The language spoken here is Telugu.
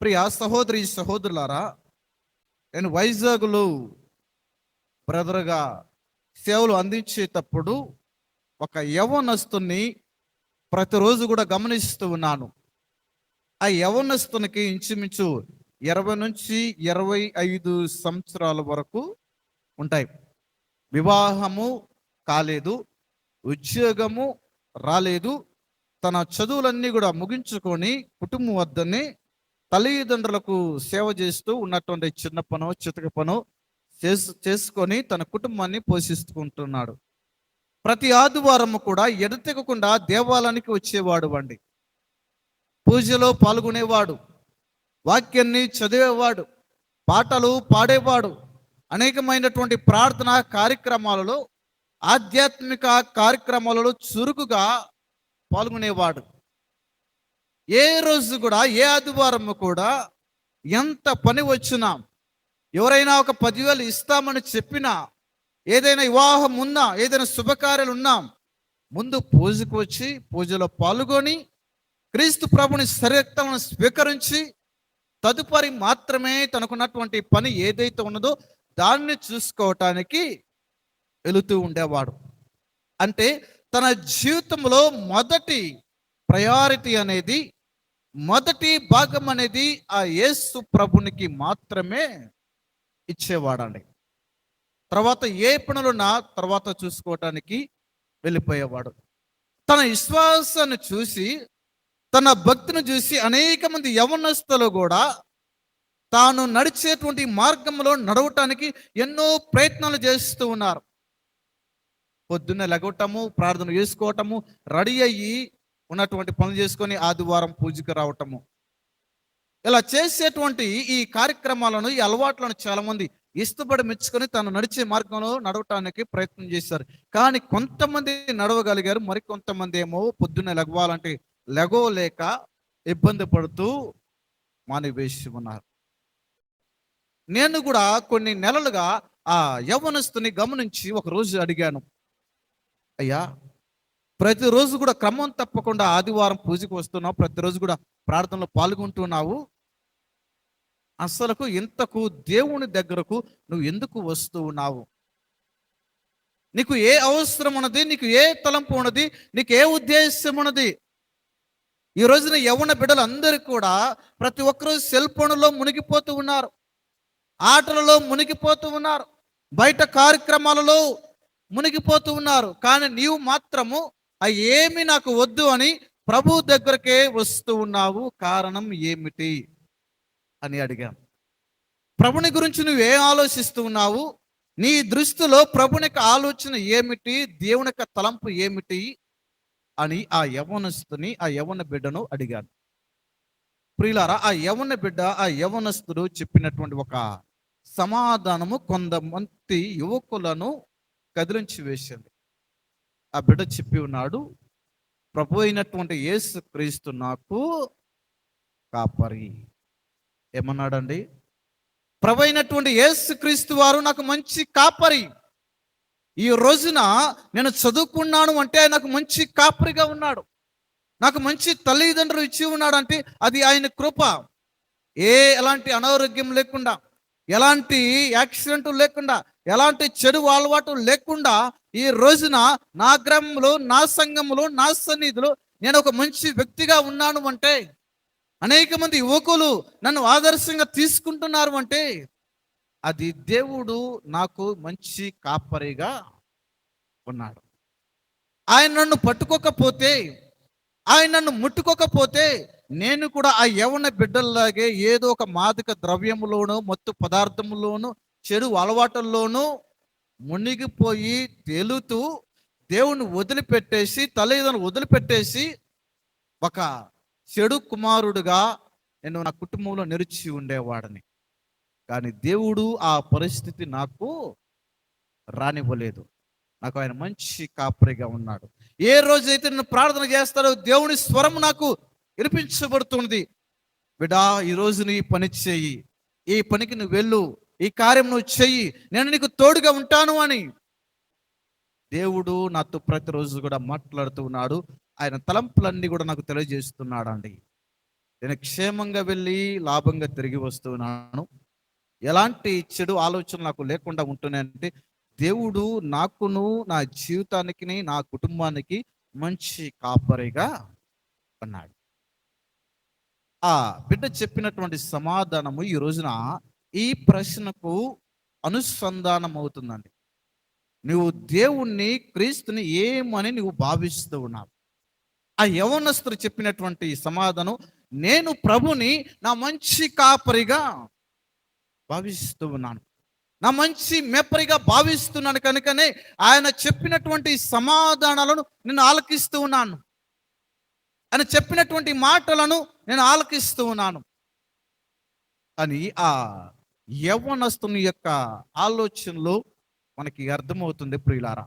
ప్రియ సహోదరి సహోదరులారా, నేను వైజాగ్లో బ్రదర్గా సేవలు అందించేటప్పుడు ఒక యవ్వనస్తుని ప్రతిరోజు కూడా గమనిస్తూ ఉన్నాను. ఆ యవ్వనస్తునికి ఇంచుమించు 20 నుంచి 25 సంవత్సరాల వరకు ఉంటాయి. వివాహము కాలేదు, ఉద్యోగము రాలేదు, తన చదువులన్నీ కూడా ముగించుకొని కుటుంబం వద్దనే తల్లిదండ్రులకు సేవ చేస్తూ ఉన్నటువంటి చిన్న పనో చితక పనో చేసుకొని తన కుటుంబాన్ని పోషిస్తుంటున్నాడు. ప్రతి ఆదివారం కూడా ఎడతెగకుండా దేవాలయానికి వచ్చేవాడు అండి. పూజలో పాల్గొనేవాడు, వాక్యాన్ని చదివేవాడు, పాటలు పాడేవాడు, అనేకమైనటువంటి ప్రార్థన కార్యక్రమాలలో, ఆధ్యాత్మిక కార్యక్రమాలలో చురుకుగా పాల్గొనేవాడు. ఏ రోజు కూడా, ఏ ఆదివారం కూడా ఎంత పని వచ్చినా, ఎవరైనా ఒక 10,000 ఇస్తామని చెప్పినా, ఏదైనా వివాహం ఉన్నా, ఏదైనా శుభకార్యాలు ఉన్నా, ముందు పూజకు వచ్చి పూజలో పాల్గొని క్రీస్తు ప్రభుని శరీరక్తమును స్వీకరించి తదుపరి మాత్రమే తనకున్నటువంటి పని ఏదైతే ఉన్నదో దాన్ని చూసుకోవటానికి వెళుతూ ఉండేవాడు. అంటే తన జీవితంలో మొదటి ప్రయారిటీ అనేది, మొదటి భాగం అనేది ఆ యేసు ప్రభునికి మాత్రమే ఇచ్చేవాడండి. తర్వాత ఏ పనులున్నా తర్వాత చూసుకోవటానికి వెళ్ళిపోయేవాడు. తన విశ్వాసాన్ని చూసి, తన భక్తిని చూసి అనేక మంది యవనస్తులు కూడా తాను నడిచేటువంటి మార్గంలో నడవటానికి ఎన్నో ప్రయత్నాలు చేస్తూ ఉన్నారు. పొద్దున్నే లెగవటము, ప్రార్థన చేసుకోవటము, రెడీ అయ్యి ఉన్నటువంటి పనులు చేసుకొని ఆదివారం పూజకు రావటము, ఇలా చేసేటువంటి ఈ కార్యక్రమాలను, ఈ అలవాట్లను చాలామంది ఇష్టపడి మెచ్చుకొని తను నడిచే మార్గంలో నడవటానికి ప్రయత్నం చేశారు. కానీ కొంతమంది నడవగలిగారు, మరికొంతమంది ఏమో పొద్దున్నే లెగవాలంటే లెగవలేక ఇబ్బంది పడుతూ మానివేసి ఉన్నారు. నేను కూడా కొన్ని నెలలుగా ఆ యవ్వనస్తుని గమనించి ఒకరోజు అడిగాను, అయ్యా, ప్రతిరోజు కూడా క్రమం తప్పకుండా ఆదివారం పూజకు వస్తున్నావు, ప్రతిరోజు కూడా ప్రార్థనలో పాల్గొంటున్నావు, అసలుకు ఇంతకు దేవుని దగ్గరకు నువ్వు ఎందుకు వస్తూ ఉన్నావు? నీకు ఏ అవసరం ఉన్నది? నీకు ఏ తలంపు ఉన్నది? నీకు ఏ ఉద్దేశం ఉన్నది? ఈ రోజున యవ్వన బిడ్డలు అందరూ కూడా ప్రతి ఒక్కరూ సెల్ ఫోన్లో మునిగిపోతూ ఉన్నారు, ఆటలలో మునిగిపోతూ ఉన్నారు, బయట కార్యక్రమాలలో మునిగిపోతూ ఉన్నారు. కానీ నీవు మాత్రము ఏమి నాకు వద్దు అని ప్రభు దగ్గరకే వస్తూ ఉన్నావు. కారణం ఏమిటి అని అడిగాను. ప్రభుని గురించి నువ్వు ఏం ఆలోచిస్తూ ఉన్నావు? నీ దృష్టిలో ప్రభుని యొక్క ఆలోచన ఏమిటి? దేవుని యొక్క తలంపు ఏమిటి అని ఆ యవ్వనస్తుని, ఆ యవ్వన బిడ్డను అడిగాను. ప్రియులారా, ఆ యవ్వన బిడ్డ, ఆ యవ్వనస్తుడు చెప్పినటువంటి ఒక సమాధానము కొంతమంది యువకులను కదిలించి వేసింది. ఆ బిడ్డ చెప్పి ఉన్నాడు, ప్రభు అయినటువంటి యేసు క్రీస్తు నాకు కాపరి. ఏమన్నాడండి? ప్రభు అయినటువంటి యేసు క్రీస్తు వారు నాకు మంచి కాపరి. ఈ రోజున నేను చదువుకున్నాను అంటే నాకు మంచి కాపరిగా ఉన్నాడు, నాకు మంచి తల్లిదండ్రులు ఇచ్చి ఉన్నాడు అంటే అది ఆయన కృప. ఎలాంటి అనారోగ్యం లేకుండా, ఎలాంటి యాక్సిడెంట్ లేకుండా, ఎలాంటి చెడు అలవాటు లేకుండా ఈ రోజున నా గ్రామంలో, నా సంఘంలో, నా సన్నిధిలో నేను ఒక మంచి వ్యక్తిగా ఉన్నాను అంటే, అనేక మంది యువకులు నన్ను ఆదర్శంగా తీసుకుంటున్నారు అంటే అది దేవుడు నాకు మంచి కాపరిగా ఉన్నాడు. ఆయన నన్ను పట్టుకోకపోతే, ఆయన నన్ను ముట్టుకోకపోతే నేను కూడా ఆ యవ్వన బిడ్డల్లాగే ఏదో ఒక మాదక ద్రవ్యములోను, మత్తు పదార్థములోను, చెడు అలవాటుల్లోనూ మునిగిపోయి తేలుతూ దేవుణ్ణి వదిలిపెట్టేసి, తల్లిదండ్రులు వదిలిపెట్టేసి ఒక చెడు కుమారుడుగా నేను నా కుటుంబంలో నిలిచి ఉండేవాడిని. కానీ దేవుడు ఆ పరిస్థితి నాకు రానివ్వలేదు. నాకు ఆయన మంచి కాపరిగా ఉన్నాడు. ఏ రోజైతే నేను ప్రార్థన చేస్తాడో దేవుని స్వరం నాకు వినిపించబడుతుంది, బిడ్డా ఈరోజు నీ పని చెయ్యి, ఈ పనికి నువ్వు వెళ్ళు, ఈ కార్యం నువ్వు చెయ్యి, నేను నీకు తోడుగా ఉంటాను అని దేవుడు నాతో ప్రతిరోజు కూడా మాట్లాడుతూ ఉన్నాడు. ఆయన తలంపులన్నీ కూడా నాకు తెలియజేస్తున్నాడు అండి. నేను క్షేమంగా వెళ్ళి లాభంగా తిరిగి వస్తున్నాను. ఎలాంటి చెడు ఆలోచనలు నాకు లేకుండా ఉంటున్నాయంటే, దేవుడు నాకును, నా జీవితానికి, నా కుటుంబానికి మంచి కాపరిగా ఉన్నాడు. ఆ బిడ్డ చెప్పినటువంటి సమాధానము ఈ రోజున ఈ ప్రశ్నకు అనుసంధానం అవుతుందండి. నువ్వు దేవుణ్ణి, క్రీస్తుని ఏమని నువ్వు భావిస్తూ ఉన్నావు? ఆ యవనస్తుడు చెప్పినటువంటి సమాధానం, నేను ప్రభుని నా మంచి కాపరిగా భావిస్తూ ఉన్నాను, నా మంచి మెప్పరిగా భావిస్తున్నాను కనుకనే ఆయన చెప్పినటువంటి సమాధానాలను నేను ఆలకిస్తూ ఉన్నాను, ఆయన చెప్పినటువంటి మాటలను నేను ఆలకిస్తూ ఉన్నాను అని ఆ యవ్వనస్తుని యొక్క ఆలోచనలో మనకి అర్థమవుతుంది ప్రియులారా.